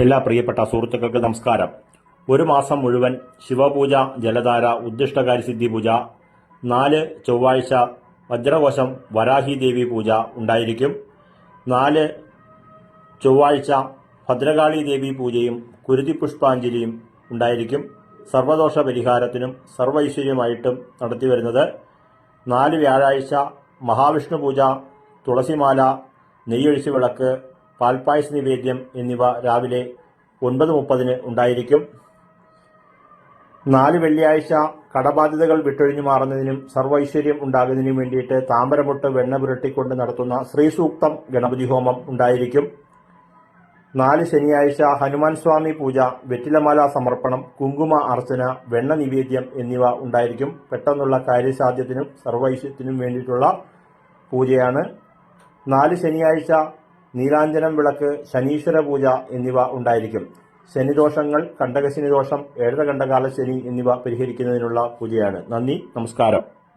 എല്ലാ പ്രിയപ്പെട്ട സുഹൃത്തുക്കൾക്ക് നമസ്കാരം. ഒരു മാസം മുഴുവൻ ശിവപൂജ, ജലധാര, ഉദ്ദിഷ്ടകാര്യസിദ്ധി പൂജ, 4 ചൊവ്വാഴ്ച വജ്രകോശം വരാഹി ദേവി പൂജ ഉണ്ടായിരിക്കും. 4 ചൊവ്വാഴ്ച ഭദ്രകാളി ദേവി പൂജയും കുരുതി പുഷ്പാഞ്ജലിയും ഉണ്ടായിരിക്കും. സർവദോഷ പരിഹാരത്തിനും സർവൈശ്വര്യമായിട്ടും നടത്തിവരുന്നത്. 4 വ്യാഴാഴ്ച മഹാവിഷ്ണു പൂജ, തുളസിമാല, നെയ്യൊഴിച്ച് വിളക്ക്, പാൽപ്പായസ നിവേദ്യം എന്നിവ രാവിലെ 9:30 ഉണ്ടായിരിക്കും. 4 വെള്ളിയാഴ്ച കടബാധ്യതകൾ വിട്ടൊഴിഞ്ഞു മാറുന്നതിനും സർവൈശ്വര്യം ഉണ്ടാകുന്നതിനും വേണ്ടിയിട്ട് താമരപൊട്ട് വെണ്ണ പുരട്ടിക്കൊണ്ട് നടത്തുന്ന ശ്രീസൂക്തം ഗണപതി ഹോമം ഉണ്ടായിരിക്കും. 4 ശനിയാഴ്ച ഹനുമാൻ സ്വാമി പൂജ, വെറ്റിലമാല സമർപ്പണം, കുങ്കുമ അർച്ചന, വെണ്ണ നിവേദ്യം എന്നിവ ഉണ്ടായിരിക്കും. പെട്ടെന്നുള്ള കാര്യസാധ്യത്തിനും സർവൈശ്വര്യത്തിനും വേണ്ടിയിട്ടുള്ള പൂജയാണ്. 4 ശനിയാഴ്ച നീലാഞ്ജനം വിളക്ക്, ശനീശ്വര പൂജ എന്നിവ ഉണ്ടായിരിക്കും. ശനിദോഷങ്ങൾ, കണ്ടകശനി ദോഷം, ഏഴരകണ്ഠകാല ശനി എന്നിവ പരിഹരിക്കുന്നതിനുള്ള പൂജയാണ്. നന്ദി, നമസ്കാരം.